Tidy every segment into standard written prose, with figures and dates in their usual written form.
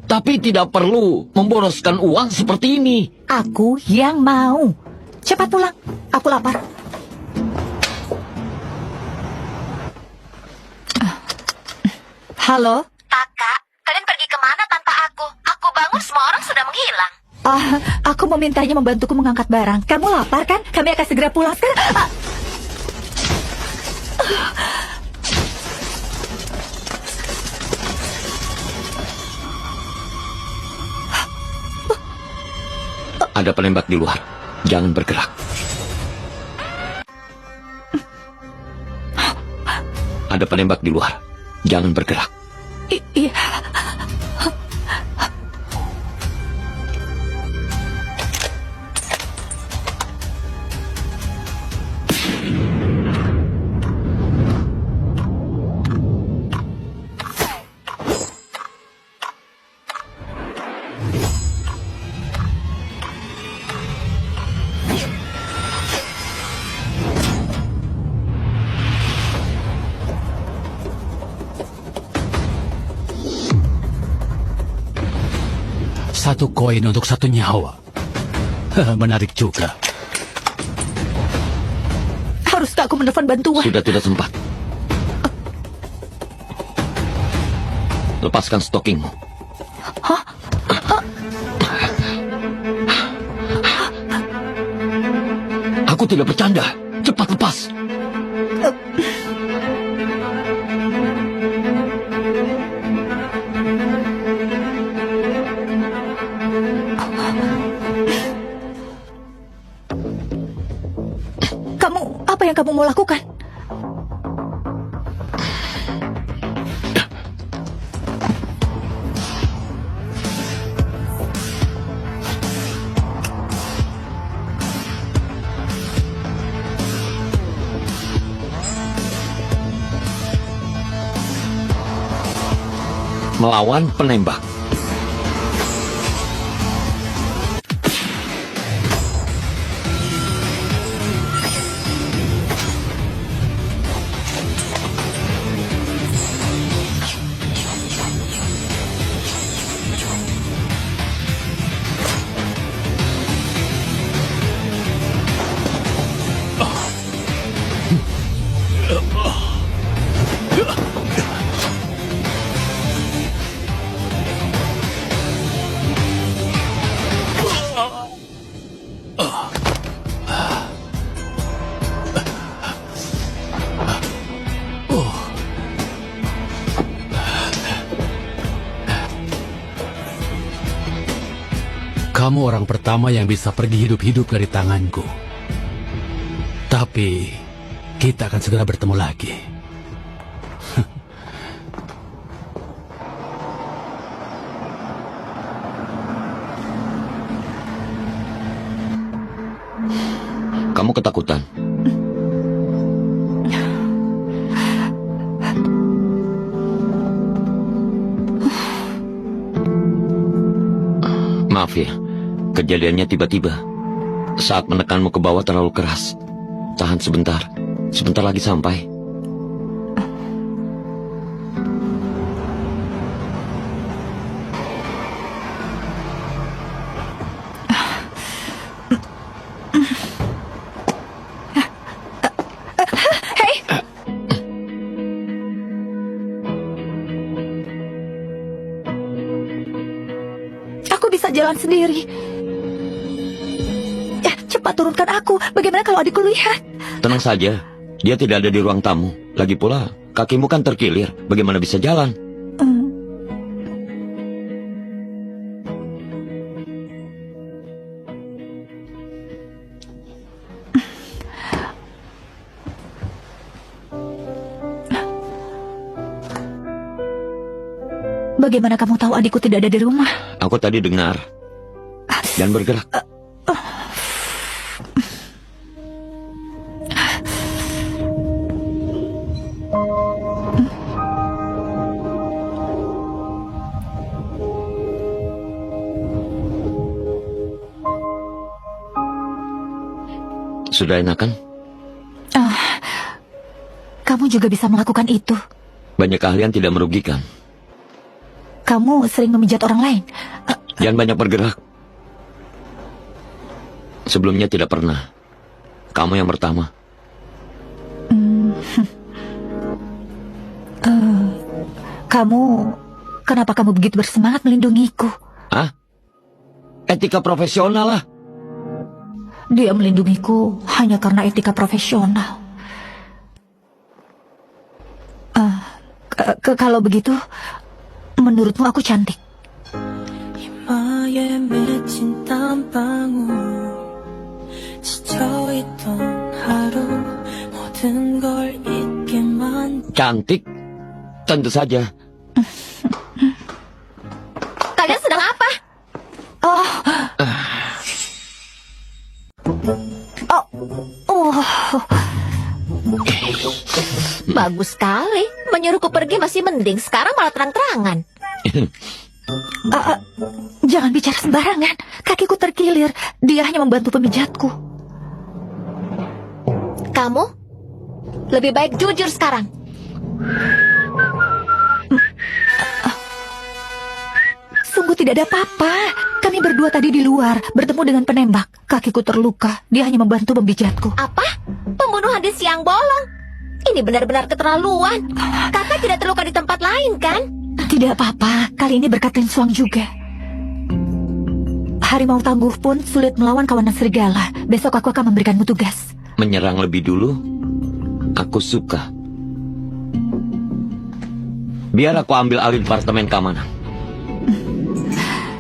Tapi tidak perlu memboroskan uang seperti ini. Aku yang mau. Cepat pulang, aku lapar. Halo? Taka, kalian pergi kemana tanpa aku? Aku bangun, semua orang sudah menghilang. Aku memintanya membantuku mengangkat barang. Kamu lapar kan? Kami akan segera pulang sekarang. Ada penembak di luar. Jangan bergerak. Ada penembak di luar. Jangan bergerak. Iya. Satu koin untuk satu nyawa. Menarik juga. Haruskah aku menelpon bantuan? Sudah tidak sempat. Lepaskan stockingmu. Hah? Aku tidak bercanda. Cepat lepas. Apa yang kamu mau lakukan? Melawan penembak. Kamu orang pertama yang bisa pergi hidup-hidup dari tanganku. Tapi kita akan segera bertemu lagi. Kamu ketakutan. Maaf ya, kejadiannya tiba-tiba. Saat menekanmu ke bawah terlalu keras. Tahan sebentar, sebentar lagi sampai. Jalan sendiri. Ya, cepat turunkan aku. Bagaimana kalau adikku lihat? Tenang saja, dia tidak ada di ruang tamu. Lagi pula, kakimu kan terkilir. Bagaimana bisa jalan? Bagaimana kamu tahu adikku tidak ada di rumah? Aku tadi dengar. Jangan bergerak. Sudah enakan? Kamu juga bisa melakukan itu. Banyak keahlian tidak merugikan. kamu sering memijat orang lain? Jangan banyak bergerak. Sebelumnya tidak pernah. Kamu yang pertama. Kenapa kamu begitu bersemangat melindungiku? Hah? Etika profesional lah. Dia melindungiku hanya karena etika profesional. Kalau begitu, menurutmu aku cantik? 이마에 맺힌 땀방울 지쳐있던 하루 모든 걸 잊게 만 Cantik? Tentu saja. Kalian sedang apa? Bagus sekali. Menyuruhku pergi masih mending. Sekarang malah terang-terangan. Jangan bicara sembarangan. Kakiku terkilir. Dia hanya membantu pemijatku. Kamu lebih baik jujur sekarang. Sungguh tidak ada apa-apa. Kami berdua tadi di luar bertemu dengan penembak. Kakiku terluka. Dia hanya membantu pemijatku. Apa? Pembunuhan di siang bolong? Ini benar-benar keterlaluan. Kakak tidak terluka di tempat lain, kan? Tidak apa-apa. Kali ini berkat Lin Suang juga. Harimau tangguh pun sulit melawan kawanan serigala. Besok aku akan memberikanmu tugas. Menyerang lebih dulu? Aku suka. Biar aku ambil alih departemen keamanan.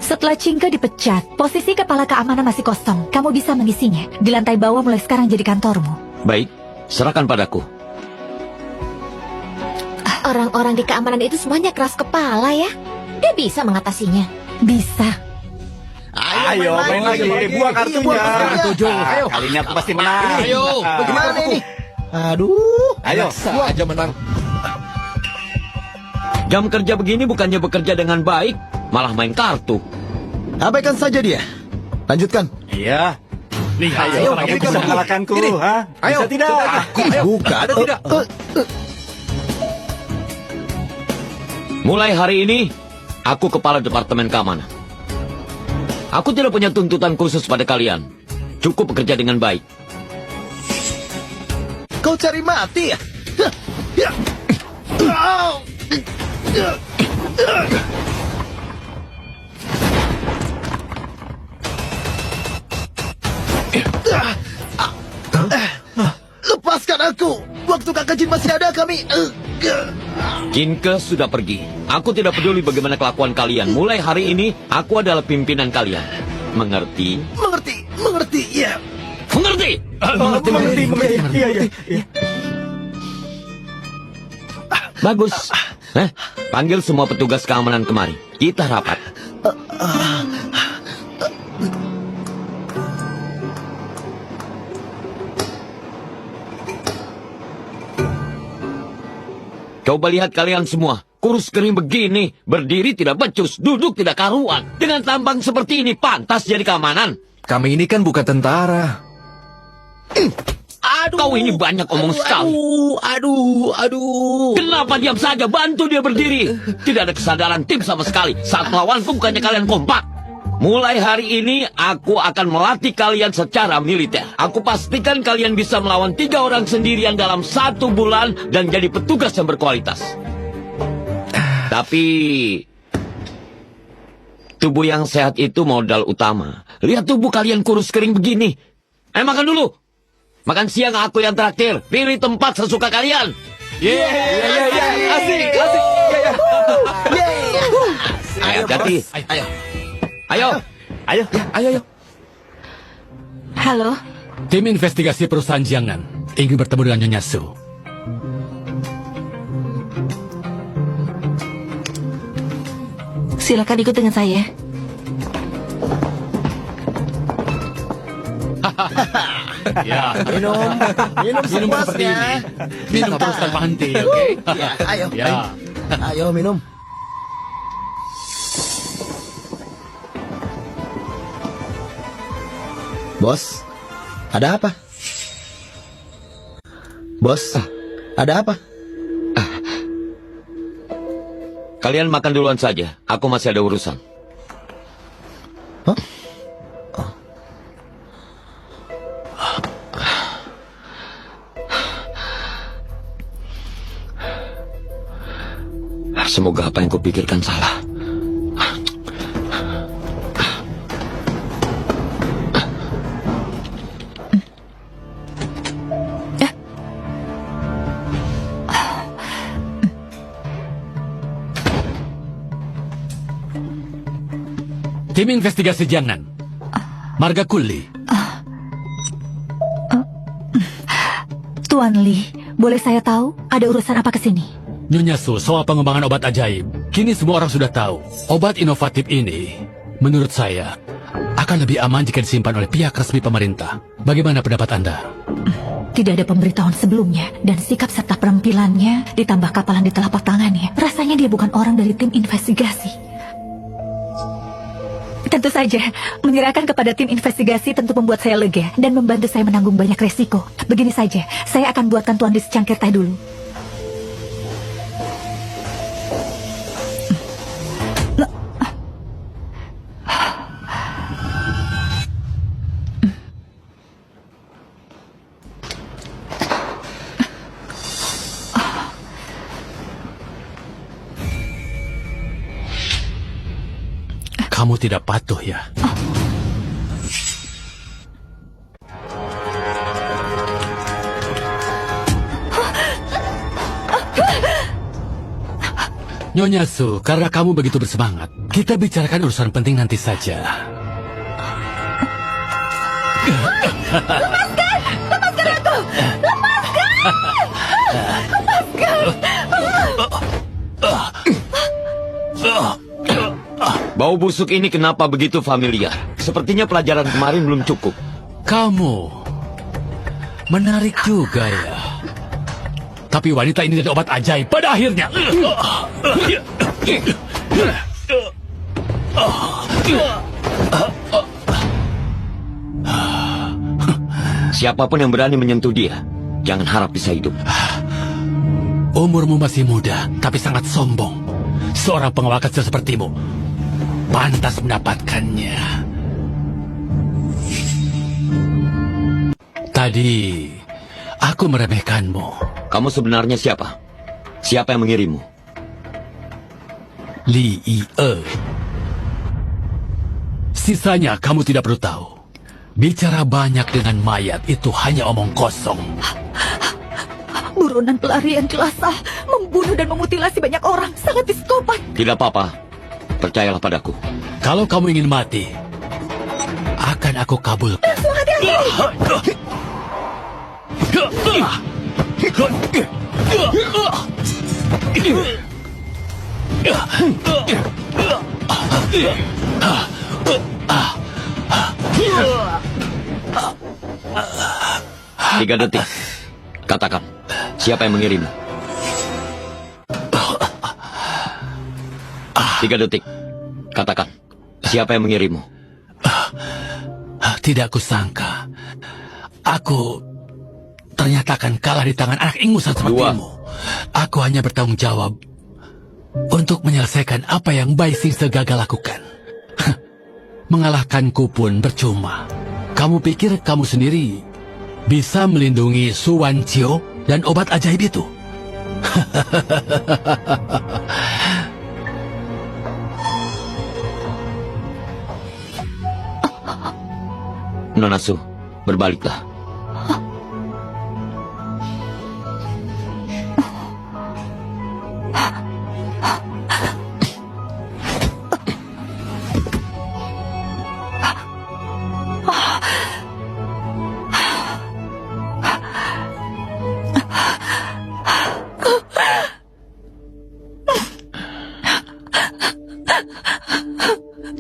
Setelah Cingke dipecat, posisi kepala keamanan masih kosong. Kamu bisa mengisinya. Di lantai bawah mulai sekarang jadi kantormu. Baik, serahkan padaku. Orang-orang di keamanan itu semuanya keras kepala ya. Dia bisa mengatasinya. Bisa. Ayo main lagi. Buang kartunya. Ayo. Kali ini aku pasti menang. Ayo. Bagaimana ini? Aduh. Ayo. Aja menang. Jam kerja begini bukannya bekerja dengan baik, malah main kartu. Abaikan saja dia. Lanjutkan. Iya. Lihat, Ayo, orang kamu yang bisa bisa mengalahkanku, ha? Ayo. Bisa tidak? Bukan. Ada tidak? Mulai hari ini, aku kepala departemen keamanan. Aku tidak punya tuntutan khusus pada kalian. Cukup bekerja dengan baik. Kau cari mati ya? Lepaskan aku. Waktu Kakak Jin masih ada kami. Jinke sudah pergi. Aku tidak peduli bagaimana kelakuan kalian. Mulai hari ini, aku adalah pimpinan kalian. Mengerti? Mengerti, ya. Mengerti? Mengerti. Iya. Bagus. Panggil semua petugas keamanan kemari. Kita rapat. Coba lihat kalian semua. Kurus kering begini. Berdiri tidak becus. Duduk tidak karuan. Dengan tampang seperti ini pantas jadi keamanan. Kami ini kan bukan tentara. Kau ini banyak omong sekali. Aduh. Kenapa diam saja? Bantu dia berdiri. Tidak ada kesadaran tim sama sekali. Saat melawanku bukannya kalian kompak. Mulai hari ini aku akan melatih kalian secara militer. Aku pastikan kalian bisa melawan 3 orang sendirian dalam 1 bulan dan jadi petugas yang berkualitas. Tapi tubuh yang sehat itu modal utama. Lihat tubuh kalian kurus kering begini. Makan dulu. Makan siang aku yang traktir. Pilih tempat sesuka kalian. Asik. Ayo, hati. Ayo. Halo. Tim investigasi perusahaan Jiangnan ingin bertemu dengan Nyonya Su. Silakan ikut dengan saya. Ya, Minum seperti sepuasnya. ini. Minum terus tanpa henti, oke? Ya, ayo. Ya. Ayo minum. Bos, ada apa? Bos, ada apa? Kalian makan duluan saja. Aku masih ada urusan. Hah? Semoga apa yang kupikirkan salah. Tim investigasi jangan. Marga Kuli. Tuan Lee, boleh saya tahu ada urusan apa ke sini? Nyonya Su, soal pengembangan obat ajaib. Kini semua orang sudah tahu. Obat inovatif ini, menurut saya, akan lebih aman jika disimpan oleh pihak resmi pemerintah. Bagaimana pendapat Anda? Tidak ada pemberitahuan sebelumnya, dan sikap serta penampilannya ditambah kapalan di telapak tangannya. Rasanya dia bukan orang dari tim investigasi. Tentu saja, menyerahkan kepada tim investigasi tentu membuat saya lega dan membantu saya menanggung banyak resiko. Begini saja, saya akan buatkan Tuan Lee secangkir teh dulu. Kamu tidak patuh ya? Nyonya Su, karena kamu begitu bersemangat, kita bicarakan urusan penting nanti saja. Bau busuk ini kenapa begitu familiar? Sepertinya pelajaran kemarin belum cukup. Kamu menarik juga ya. Tapi wanita ini dari obat ajaib pada akhirnya. Siapapun yang berani menyentuh dia, jangan harap bisa hidup. Umurmu masih muda, tapi sangat sombong. Seorang pengawal kecil sepertimu pantas mendapatkannya. Tadi aku meremehkanmu. Kamu sebenarnya siapa? Siapa yang mengirimmu? Li Ie. Sisanya kamu tidak perlu tahu. Bicara banyak dengan mayat itu hanya omong kosong. Buronan pelarian jelasa membunuh dan memutilasi banyak orang, sangat psikopat. Tidak apa-apa. Percayalah padaku. Kalau kamu ingin mati, akan aku kabulkan. Tiga detik. Katakan, siapa yang mengirimmu? 3 detik. Katakan, siapa yang mengirimmu? Tidak kusangka. Aku ternyata akan kalah di tangan anak ingusan sepertimu. Aku hanya bertanggung jawab untuk menyelesaikan apa yang Bai Xing gagal lakukan. Mengalahkanku pun percuma. Kamu pikir kamu sendiri bisa melindungi Su Wanqiu dan obat ajaib itu? Nona Su, berbaliklah.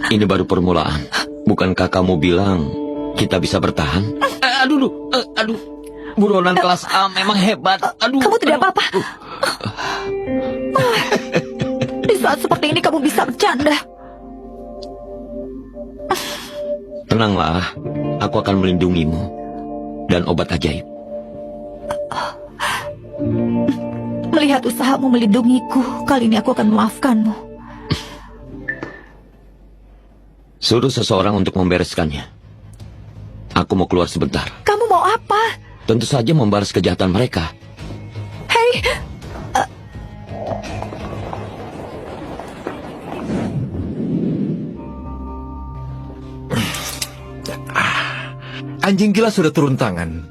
Ini baru permulaan. Bukankah kamu bilang kita bisa bertahan? Aduh. Buronan kelas A memang hebat. Aduh. Kamu tidak apa-apa. Di saat seperti ini kamu bisa bercanda. Tenanglah, aku akan melindungimu dan obat ajaib. Melihat Melihat usahamu melindungiku, kali ini aku akan memaafkanmu. Suruh seseorang untuk membereskannya. Aku mau keluar sebentar. Kamu mau apa? Tentu saja membalas kejahatan mereka. Hei, Anjing gila sudah turun tangan.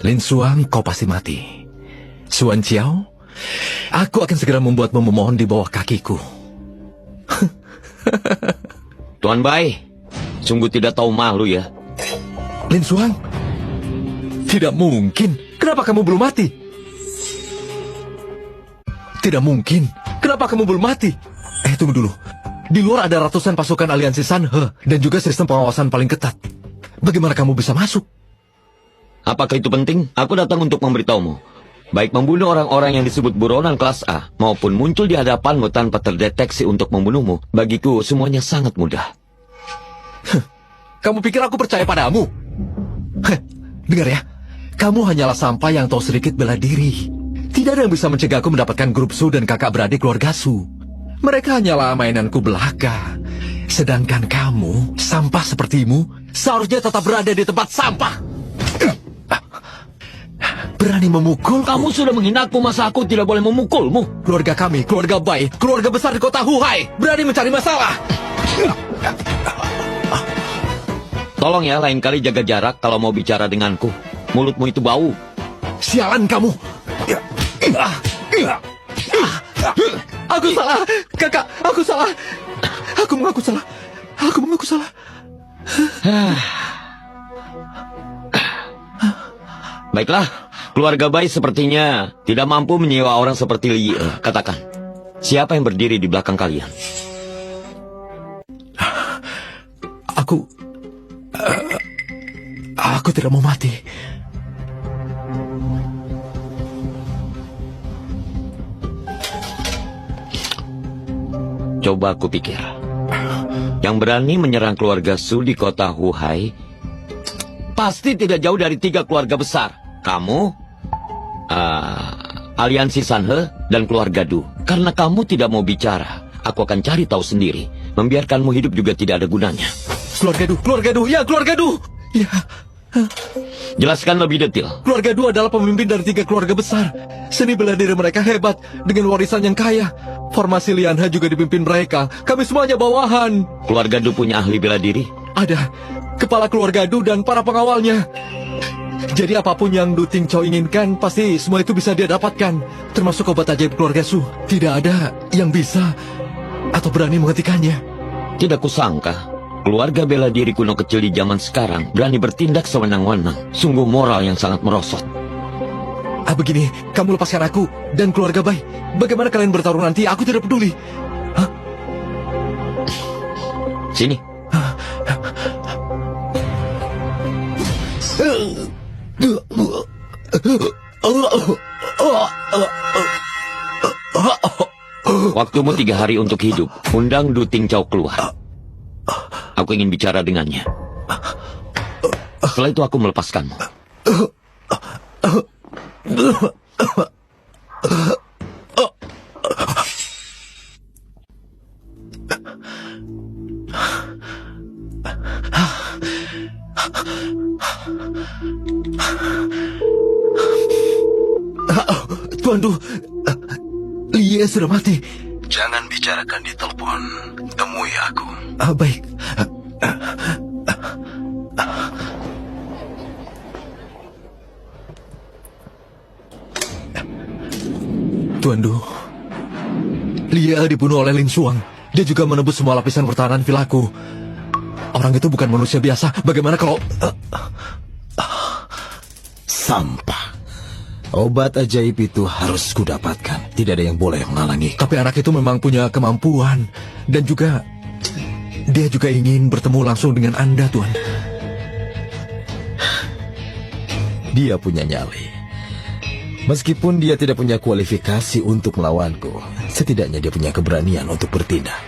Lin Suang, kau pasti mati. Suan Chiao, aku akan segera membuatmu memohon di bawah kakiku. Tuan Bai, sungguh tidak tahu malu ya. Lin Suang, tidak mungkin. Kenapa kamu belum mati? Tidak mungkin. Kenapa kamu belum mati? Tunggu dulu. Di luar ada ratusan pasukan aliansi Sanhe dan juga sistem pengawasan paling ketat. Bagaimana kamu bisa masuk? Apakah itu penting? Aku datang untuk memberitahumu. Baik membunuh orang-orang yang disebut buronan kelas A, maupun muncul di hadapanmu tanpa terdeteksi untuk membunuhmu, bagiku semuanya sangat mudah. Kamu pikir aku percaya padamu? Dengar ya, kamu hanyalah sampah yang tahu sedikit bela diri. Tidak ada yang bisa mencegahku mendapatkan grup Su dan kakak beradik keluarga Su. Mereka hanyalah mainanku belaka. Sedangkan kamu, sampah sepertimu, seharusnya tetap berada di tempat sampah. Berani memukul? Kamu sudah menghinaku, masa aku tidak boleh memukulmu? Keluarga kami, keluarga baik, keluarga besar di kota Huhai, berani mencari masalah. Tolong ya, lain kali jaga jarak kalau mau bicara denganku. Mulutmu itu bau. Sialan kamu. Aku salah, kakak, aku salah. Aku mengaku salah. Aku mengaku salah. Baiklah, keluarga Bai sepertinya tidak mampu menyewa orang seperti Lie. Katakan, siapa yang berdiri di belakang kalian? Aku tidak mau mati. Coba aku pikir. Yang berani menyerang keluarga Su di kota Huhai pasti tidak jauh dari 3 keluarga besar. Kamu, aliansi Sanhe, dan keluarga Du. Karena kamu tidak mau bicara, aku akan cari tahu sendiri. Membiarkanmu hidup juga tidak ada gunanya. Keluarga Du, ya keluarga Du. Ya, Jelaskan lebih detail. keluarga Du adalah pemimpin dari 3 keluarga besar. Seni bela diri mereka hebat, dengan warisan yang kaya. Formasi Lianhe juga dipimpin mereka. Kami semuanya bawahan. Keluarga Du punya ahli bela diri? Ada kepala keluarga Du dan para pengawalnya. Jadi apapun yang Du Tingchao inginkan, pasti semua itu bisa dia dapatkan. Termasuk obat ajaib keluarga Su. Tidak ada yang bisa atau berani menghentikannya. Tidak kusangka keluarga bela diri kuno kecil di zaman sekarang berani bertindak sewenang-wenang. Sungguh moral yang sangat merosot. Begini, kamu lepaskan aku dan keluarga Bai. Bagaimana kalian bertarung nanti, aku tidak peduli. Sini. Waktumu 3 hari untuk hidup. Undang Du Tingchao keluar. Aku ingin bicara dengannya. Setelah itu aku melepaskanmu. Tuan Du, Lie sudah mati. Jangan bicarakan di telepon. Temui aku. Baik. Tuan Du, Lie dibunuh oleh Lin Suang. Dia juga menebus semua lapisan pertahanan vilaku. Orang itu bukan manusia biasa. Bagaimana kalau... Sampah. Obat ajaib itu harus kudapatkan. Tidak ada yang boleh menghalangi. Tapi anak itu memang punya kemampuan. Dan juga... dia juga ingin bertemu langsung dengan Anda, Tuan. Dia punya nyali. Meskipun dia tidak punya kualifikasi untuk melawanku, setidaknya dia punya keberanian untuk bertindak.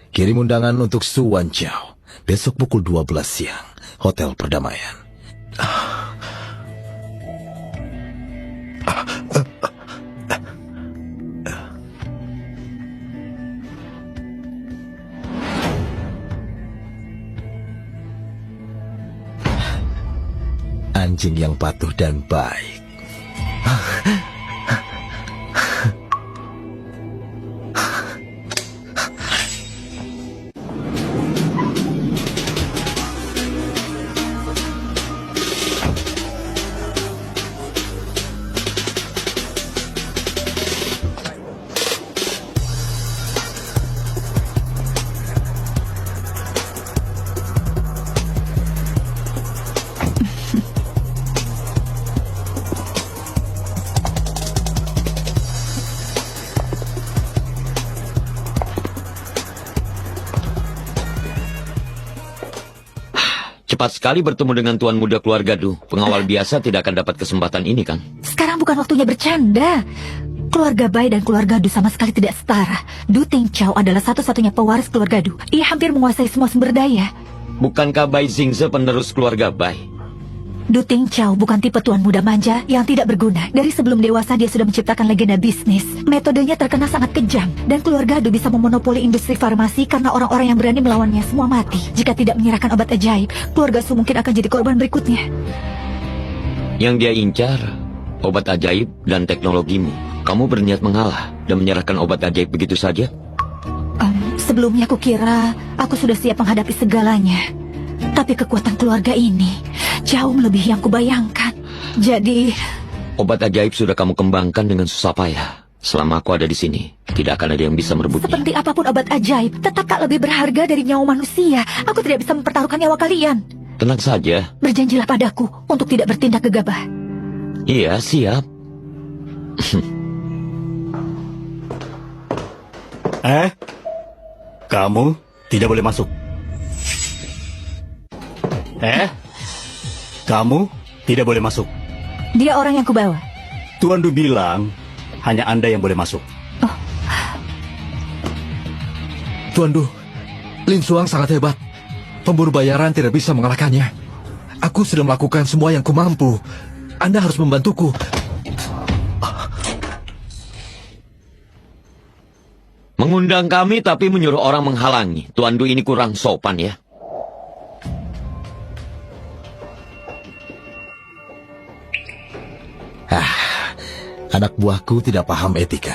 Kirim undangan untuk Su Wanqiao. Besok pukul 12 siang. Hotel Perdamaian. anjing yang patuh dan baik. Cepat sekali bertemu dengan Tuan Muda Keluarga Du. Pengawal biasa tidak akan dapat kesempatan ini, kan? Sekarang bukan waktunya bercanda. Keluarga Bai dan keluarga Du sama sekali tidak setara. Du Ting Chao adalah satu-satunya pewaris keluarga Du. Ia hampir menguasai semua sumber daya. Bukankah Bai Xingze penerus keluarga Bai? Du Ting Chao bukan tipe tuan muda manja yang tidak berguna. Dari sebelum dewasa dia sudah menciptakan legenda bisnis. Metodenya terkenal sangat kejam. Dan keluarga Du bisa memonopoli industri farmasi karena orang-orang yang berani melawannya semua mati. Jika tidak menyerahkan obat ajaib, keluarga Su mungkin akan jadi korban berikutnya. Yang dia incar, obat ajaib dan teknologimu. Kamu berniat mengalah dan menyerahkan obat ajaib begitu saja? Sebelumnya aku kira aku sudah siap menghadapi segalanya. Tapi kekuatan keluarga ini jauh melebihi yang kubayangkan. Jadi, obat ajaib sudah kamu kembangkan dengan susah payah. Selama aku ada di sini, tidak akan ada yang bisa merebutnya. seperti apapun obat ajaib, tetap tak lebih berharga dari nyawa manusia. Aku tidak bisa mempertaruhkan nyawa kalian. Tenang saja. Berjanjilah padaku untuk tidak bertindak gegabah. Iya, siap. Kamu tidak boleh masuk. Kamu tidak boleh masuk. Dia orang yang kubawa. Tuan Du bilang hanya Anda yang boleh masuk. Tuan Du, Lin Suang sangat hebat. Pemburu bayaran tidak bisa mengalahkannya. Aku sudah melakukan semua yang kumampu. Anda harus membantuku. Mengundang kami tapi menyuruh orang menghalangi. Tuan Du ini kurang sopan ya. Anak buahku tidak paham etika.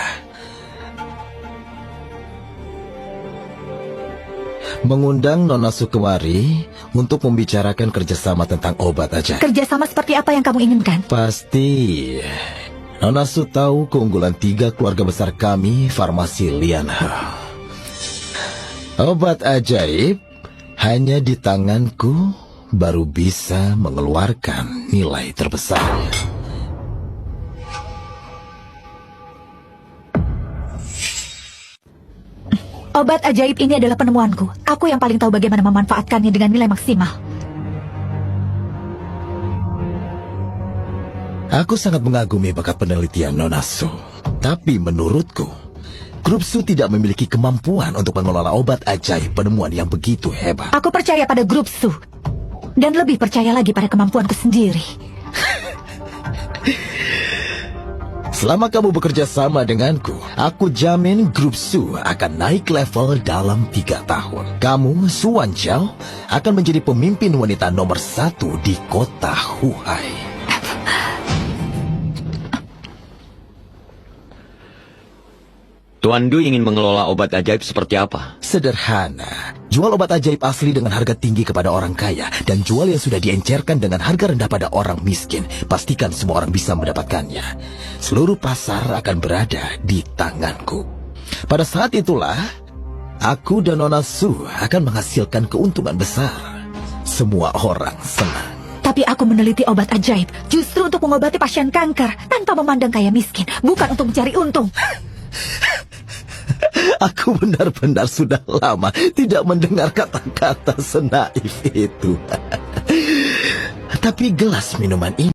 Mengundang Nona Su kemari untuk membicarakan kerjasama tentang obat ajaib. Kerjasama seperti apa yang kamu inginkan? Pasti Nona Su tahu keunggulan 3 keluarga besar kami, Farmasi Lianhe. Obat ajaib hanya di tanganku baru bisa mengeluarkan nilai terbesarnya. Obat ajaib ini adalah penemuanku. Aku yang paling tahu bagaimana memanfaatkannya dengan nilai maksimal. Aku sangat mengagumi bakat penelitian Nona Su. Tapi menurutku, Grup Su tidak memiliki kemampuan untuk mengelola obat ajaib penemuan yang begitu hebat. Aku percaya pada Grup Su. Dan lebih percaya lagi pada kemampuanku sendiri. Selama kamu bekerja sama denganku, aku jamin Grup Su akan naik level dalam 3 tahun. Kamu, Su Wanqiao, akan menjadi pemimpin wanita nomor 1 di kota Huai. Tuan Du ingin mengelola obat ajaib seperti apa? Sederhana. Jual obat ajaib asli dengan harga tinggi kepada orang kaya dan jual yang sudah diencerkan dengan harga rendah pada orang miskin. Pastikan semua orang bisa mendapatkannya. Seluruh pasar akan berada di tanganku. Pada saat itulah, aku dan Nona Su akan menghasilkan keuntungan besar. Semua orang senang. Tapi aku meneliti obat ajaib justru untuk mengobati pasien kanker tanpa memandang kaya miskin, bukan untuk mencari untung. Aku benar-benar sudah lama tidak mendengar kata-kata senaif itu. Tapi gelas minuman ini